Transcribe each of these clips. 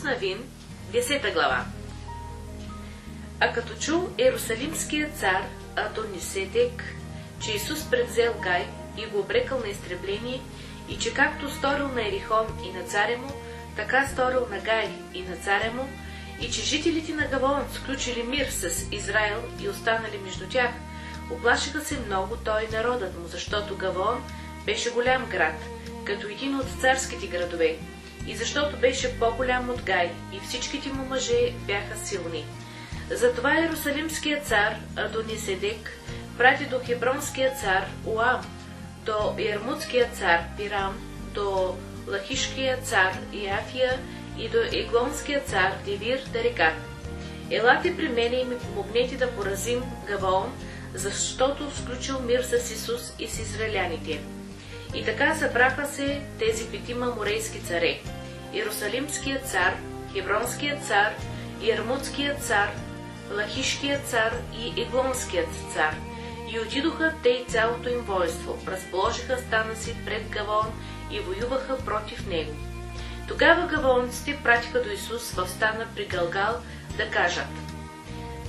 Навин, 10 глава. А като чул Иерусалимският цар Адониседек, че Исус предвзел Гай и го обрекал на изтребление, и че както сторил на Ерихон и на царя му, така сторил на Гай и на царя му, и че жителите на Гаваон сключили мир с Израел и останали между тях, оплашиха се много той и народът му, защото Гаваон беше голям град, като един от царските градове, и защото беше по-голям от Гай, и всичките му мъже бяха силни. Затова Иерусалимският цар Адониседек прати до Хебронския цар Уам, до Ярмутския цар Пирам, до Лахишкия цар Иафия и до Еглонския цар Девир да рекат: елате при мене и ми помогнете да поразим Гаваон, защото сключил мир с Исус и с израеляните. И така събраха се тези 5 морейски царе: Иерусалимският цар, Хебронският цар, Ярмутският цар, Лахишкият цар и Еглонският цар. И отидоха те и цялото им войство, разположиха стана си пред Гаваон и воюваха против него. Тогава гаваонците пратиха до Исус в стана при Галгал да кажат: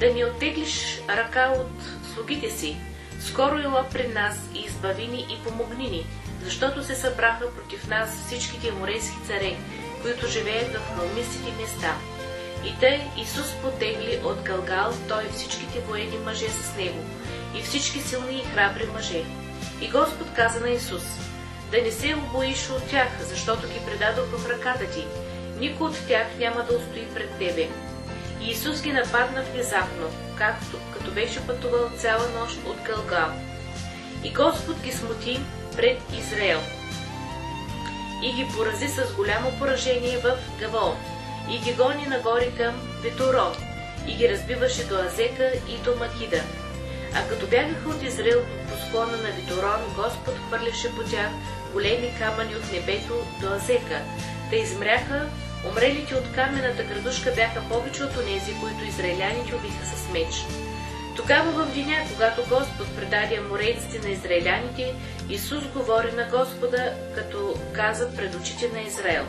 да ни оттеглиш ръка от слугите си, скоро ела при нас и избави ни и помогни ни, защото се събраха против нас всичките морейски царе, които живеят в хълмистите места. И тъй Исус потегли от Галгал, той и всичките военни мъже с него, и всички силни и храбри мъже. И Господ каза на Исус: да не се обоиш от тях, защото ги предадох в ръката ти. Никой от тях няма да устои пред тебе. И Исус ги нападна внезапно, като беше пътувал цяла нощ от Галгал. И Господ ги смути пред Израел и ги порази с голямо поражение в Гаваон, и ги гони нагоре към Веторон, и ги разбиваше до Азека и до Макида. А като бягаха от Израел по склона на Веторон, Господ хвърляше по тях големи камъни от небето до Азека, да измряха. Умрелите от каменната градушка бяха повече от онези, които израеляните убиха с меч. Тогава в деня, когато Господ предаде морейците на израеляните, Исус говори на Господа, като каза пред очите на Израел: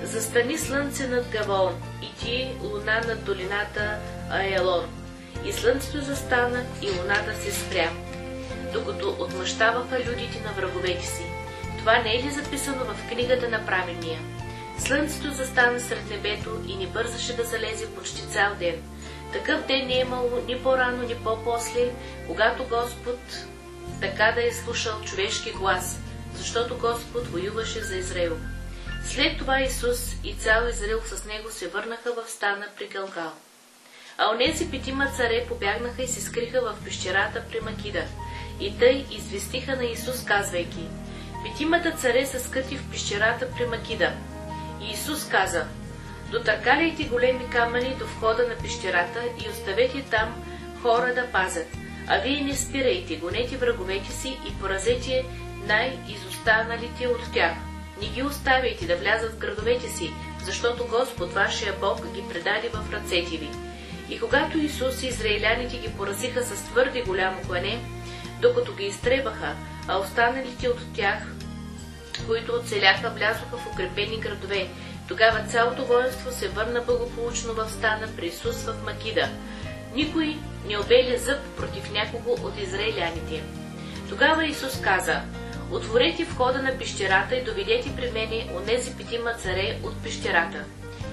застани слънце над Гаваон и ти луна над долината Аелон. И слънцето застана и луната се спря, докато отмъщаваха людите на враговете си. Това не е ли записано в книгата на праведния? Слънцето застана сред небето и не бързаше да залезе почти цял ден. Такъв ден не е имало ни по-рано, ни по-после, когато Господ така да е слушал човешки глас, защото Господ воюваше за Израил. След това Исус и цял Израил с него се върнаха в стана при Галгал. А онези 5 царе побягнаха и се скриха в пещерата при Макида. И тъй известиха на Исус, казвайки: 5 царе са скрити в пещерата при Макида. И Исус каза: дотъркаляйте големи камъни до входа на пещерата и оставете там хора да пазят, а вие не спирайте, гонете враговете си и поразете най-изостаналите от тях. Не ги оставяйте да влязат в градовете си, защото Господ, вашия Бог, ги предаде в ръцете ви. И когато Исус и израеляните ги поразиха с твърде голямо клане, докато ги изтребаха, а останалите от тях, които оцеляха, влязоха в укрепени градове, тогава цялото воинство се върна благополучно в стана при Исус в Макида. Никой не обеля зъб против някого от израеляните. Тогава Исус каза: отворете входа на пещерата и доведете при мене онези 5 царе от пещерата.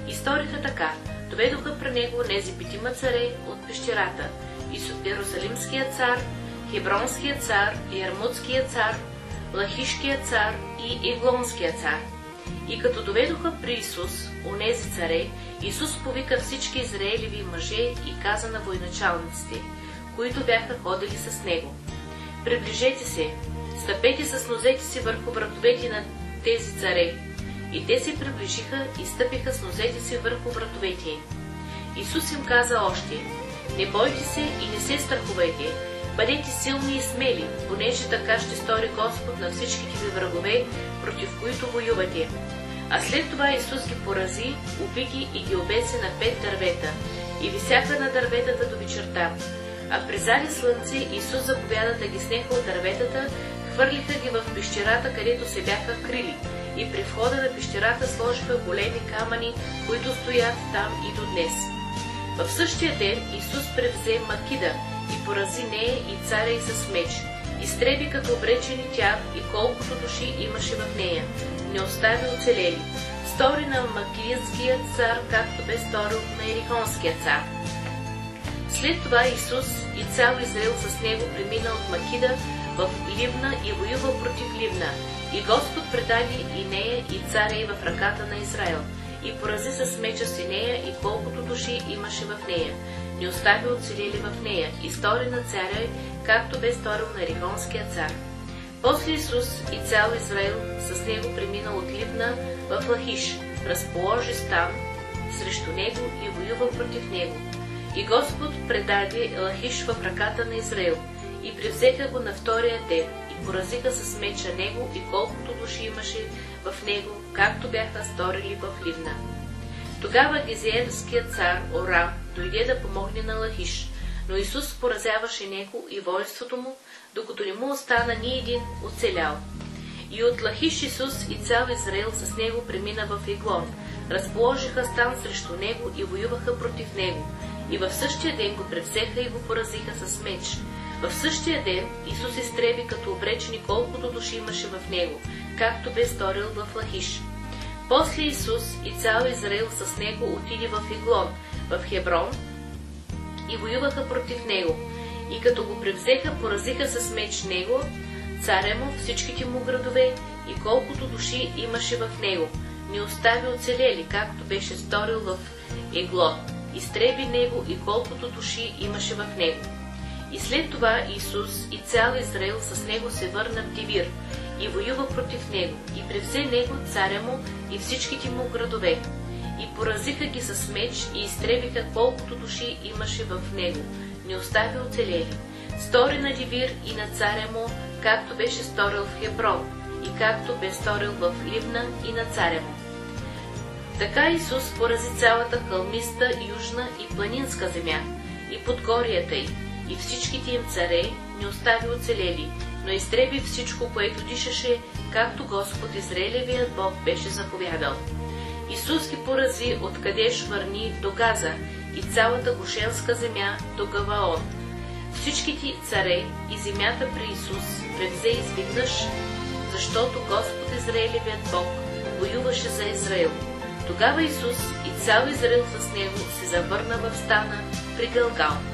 И сториха така. Доведоха при него онези 5 царе от пещерата: Иерусалимския цар, Хебронския цар, Ярмутския цар, Лахишкия цар и Еглонския цар. И като доведоха при Исус онези царе, Исус повика всички израелеви мъже и каза на военачалниците, които бяха ходили с него: приближете се, стъпете с нозете си върху вратовете на тези царе. И те се приближиха и стъпиха с нозете си върху вратовете им. Исус им каза още: не бойте се и не се страхувайте, бъдете силни и смели, понеже така ще стори Господ на всичките ви врагове, против които воювате. А след това Исус ги порази, уби ги и ги обеси на 5 дървета, и висяха на дърветата до вечерта. А при заре слънце Исус заповяда да ги снеха от дърветата, хвърлиха ги в пещерата, където се бяха крили, и при входа на пещерата сложиха големи камъни, които стоят там и до днес. В същия ден Исус превзе Макида и порази нея и царя и с меч, изтреби като обречени тях и колкото души имаше в нея, не остави оцелели. Стори на Макидския цар, както бе сторил на Ерихонския цар. След това Исус и цял Израил с него премина от Макида в Ливна и воюва против Ливна. И Господ предаде и нея и царя и в ръката на Израил, и порази с меча си нея и колкото души имаше в нея, не остави оцелели в нея, и стори на царя, както бе сторил на Ерихонския цар. После Исус и цял Израил с него премина от Ливна в Лахиш, разположи стан срещу него и воюва против него. И Господ предаде Лахиш в ръката на Израил, и привзеха го на втория ден, и поразиха с меча него и колкото души имаше в него, както бяха сторили в Ливна. Тогава Гезерският цар Орам дойде да помогне на Лахиш, но Исус поразяваше него и воинството му, докато не му остана ни един оцелял. И от Лахиш Исус и цял Израил с него премина в Еглон, разположиха стан срещу него и воюваха против него, и в същия ден го превзеха и го поразиха с меч. В същия ден Исус изтреби като обречени колкото души имаше в него, както бе сторил в Лахиш. После Исус и цял Израил с него отиде в Еглон, в Хеброн, и воюваха против него, и като го превзеха, поразиха с меч него, царя му, всичките му градове и колкото души имаше в него, не остави оцелели, както беше сторил в Еглон, изтреби него и колкото души имаше в него. И след това Исус и цял Израил с него се върна в Дивир и воюва против него, и превзе него, царя му и всичките му градове, и поразиха ги с меч и изтребиха колкото души имаше в него, не остави оцелели. Стори на Дивир и на царя му, както беше сторил в Хеброн, и както бе сторил в Ливна и на царя му. Така Исус порази цялата хълмиста, южна и планинска земя, и подгорията й, и всичките им царе, не остави оцелели, но изтреби всичко, което дишаше, както Господ Израилевият Бог беше заповядал. Исус ги порази от Кадеш Върни до Газа и цялата Гошенска земя до Гаваон. Всичките царе и земята при Исус превзе изведнъж, защото Господ Израилевият Бог воюваше за Израил. Тогава Исус и цял Израил с него се завърна в стана при Галгал.